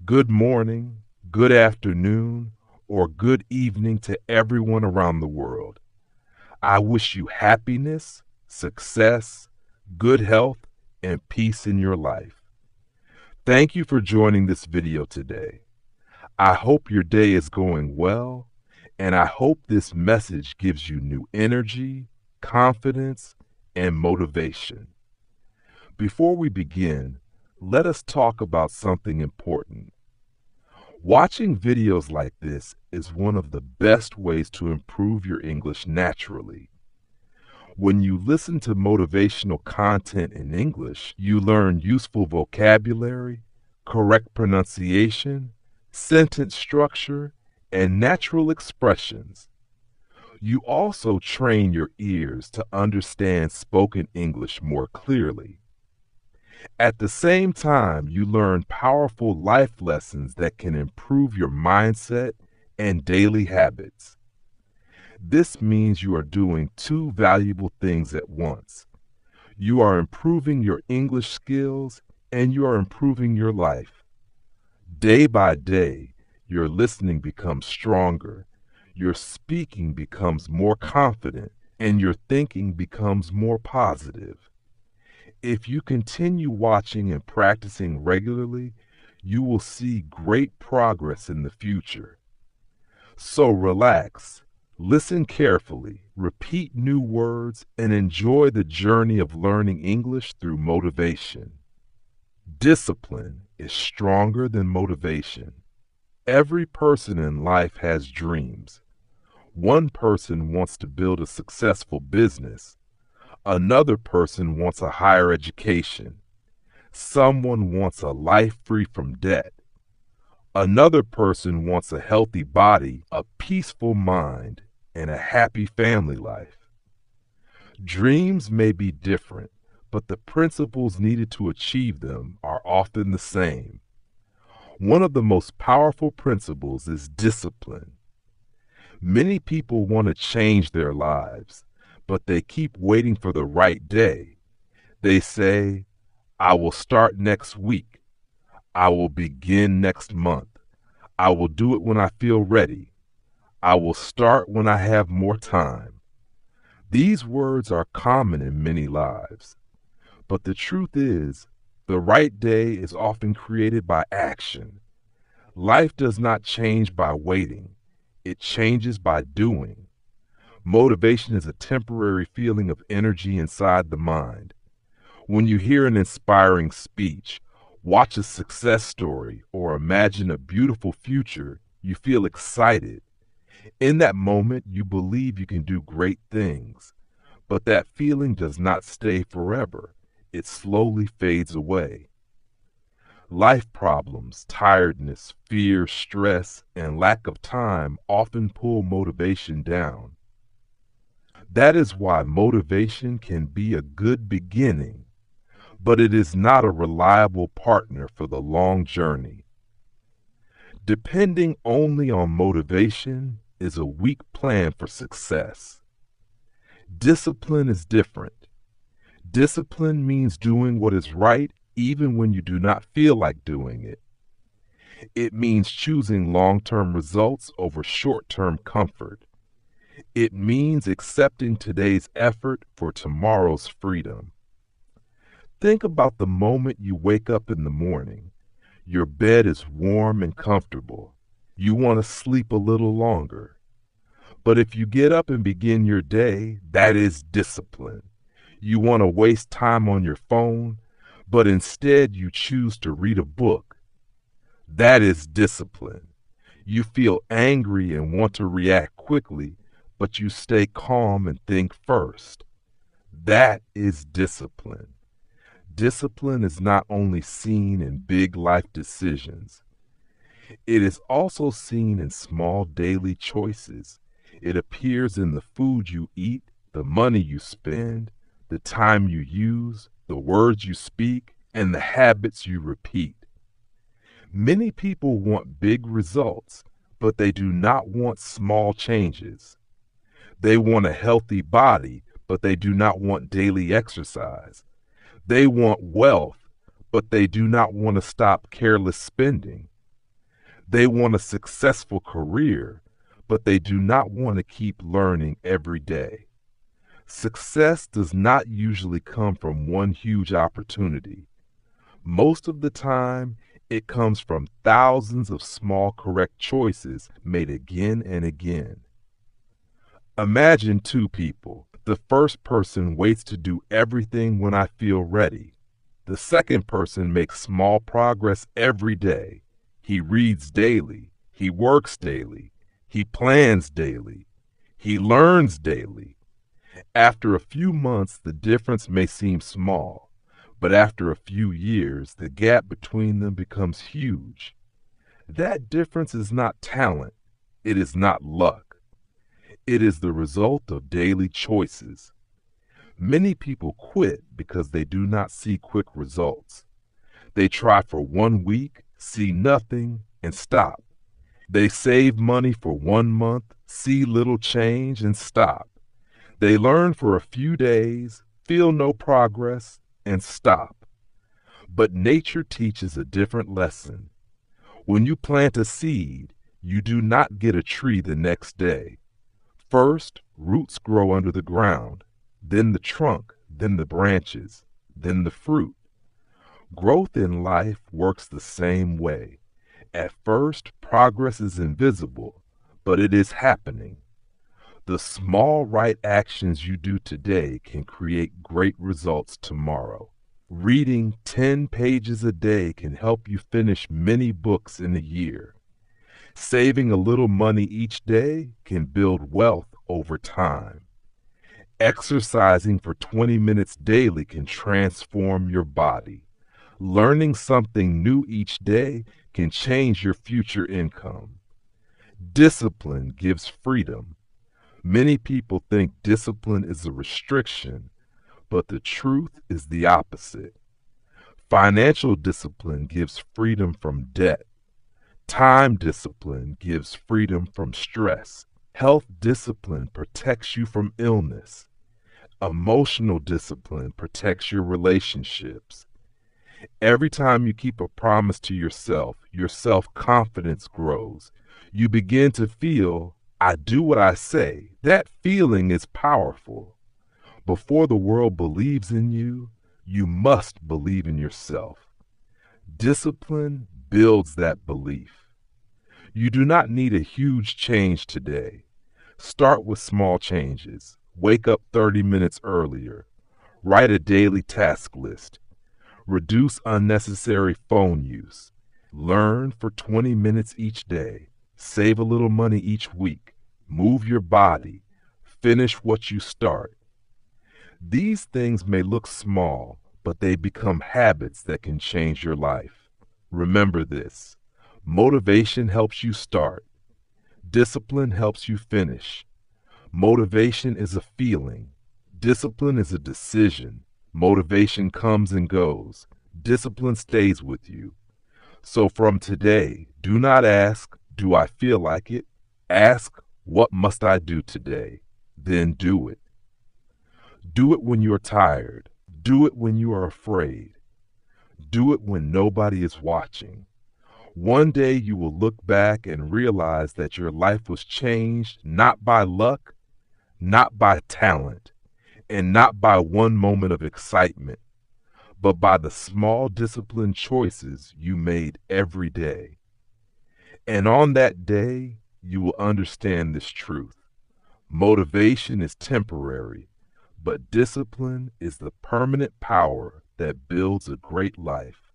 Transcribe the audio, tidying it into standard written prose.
Good morning, good afternoon, or good evening to everyone around the world. I wish you happiness, success, good health, and peace in your life. Thank you for joining this video today. I hope your day is going well, and I hope this message gives you new energy, confidence, and motivation. Before we begin, let us talk about something important. Watching videos like this is one of the best ways to improve your English naturally. When you listen to motivational content in English, you learn useful vocabulary, correct pronunciation, sentence structure, and natural expressions. You also train your ears to understand spoken English more clearly. At the same time, you learn powerful life lessons that can improve your mindset and daily habits. This means you are doing two valuable things at once. You are improving your English skills and you are improving your life. Day by day, your listening becomes stronger, your speaking becomes more confident, and your thinking becomes more positive. If you continue watching and practicing regularly, you will see great progress in the future. So relax, listen carefully, repeat new words, and enjoy the journey of learning English through motivation. Discipline is stronger than motivation. Every person in life has dreams. One person wants to build a successful business. Another person wants a higher education. Someone wants a life free from debt. Another person wants a healthy body, a peaceful mind, and a happy family life. Dreams may be different, but the principles needed to achieve them are often the same. One of the most powerful principles is discipline. Many people want to change their lives, but they keep waiting for the right day. They say, I will start next week. I will begin next month. I will do it when I feel ready. I will start when I have more time. These words are common in many lives. But the truth is, the right day is often created by action. Life does not change by waiting. It changes by doing. Motivation is a temporary feeling of energy inside the mind. When you hear an inspiring speech, watch a success story, or imagine a beautiful future, you feel excited. In that moment, you believe you can do great things. But that feeling does not stay forever. It slowly fades away. Life problems, tiredness, fear, stress, and lack of time often pull motivation down. That is why motivation can be a good beginning, but it is not a reliable partner for the long journey. Depending only on motivation is a weak plan for success. Discipline is different. Discipline means doing what is right even when you do not feel like doing it. It means choosing long-term results over short-term comfort. It means accepting today's effort for tomorrow's freedom. Think about the moment you wake up in the morning. Your bed is warm and comfortable. You want to sleep a little longer. But if you get up and begin your day, that is discipline. You want to waste time on your phone, but instead you choose to read a book. That is discipline. You feel angry and want to react quickly, but you stay calm and think first. That is discipline. Discipline is not only seen in big life decisions. It is also seen in small daily choices. It appears in the food you eat, the money you spend, the time you use, the words you speak, and the habits you repeat. Many people want big results, but they do not want small changes. They want a healthy body, but they do not want daily exercise. They want wealth, but they do not want to stop careless spending. They want a successful career, but they do not want to keep learning every day. Success does not usually come from one huge opportunity. Most of the time, it comes from thousands of small correct choices made again and again. Imagine two people. The first person waits to do everything when I feel ready. The second person makes small progress every day. He reads daily. He works daily. He plans daily. He learns daily. After a few months, the difference may seem small, but after a few years, the gap between them becomes huge. That difference is not talent. It is not luck. It is the result of daily choices. Many people quit because they do not see quick results. They try for 1 week, see nothing, and stop. They save money for 1 month, see little change, and stop. They learn for a few days, feel no progress, and stop. But nature teaches a different lesson. When you plant a seed, you do not get a tree the next day. First, roots grow under the ground, then the trunk, then the branches, then the fruit. Growth in life works the same way. At first, progress is invisible, but it is happening. The small right actions you do today can create great results tomorrow. Reading 10 pages a day can help you finish many books in a year. Saving a little money each day can build wealth over time. Exercising for 20 minutes daily can transform your body. Learning something new each day can change your future income. Discipline gives freedom. Many people think discipline is a restriction, but the truth is the opposite. Financial discipline gives freedom from debt. Time discipline gives freedom from stress. Health discipline protects you from illness. Emotional discipline protects your relationships. Every time you keep a promise to yourself, your self-confidence grows. You begin to feel, I do what I say. That feeling is powerful. Before the world believes in you, you must believe in yourself. Discipline builds that belief. You do not need a huge change today. Start with small changes. Wake up 30 minutes earlier. Write a daily task list. Reduce unnecessary phone use. Learn for 20 minutes each day. Save a little money each week. Move your body. Finish what you start. These things may look small, but they become habits that can change your life. Remember this. Motivation helps you start. Discipline helps you finish. Motivation is a feeling. Discipline is a decision. Motivation comes and goes. Discipline stays with you. So from today, do not ask, do I feel like it? Ask, what must I do today? Then do it. Do it when you're tired. Do it when you are afraid. Do it when nobody is watching. One day you will look back and realize that your life was changed not by luck, not by talent, and not by one moment of excitement, but by the small disciplined choices you made every day. And on that day, you will understand this truth. Motivation is temporary, but discipline is the permanent power that builds a great life.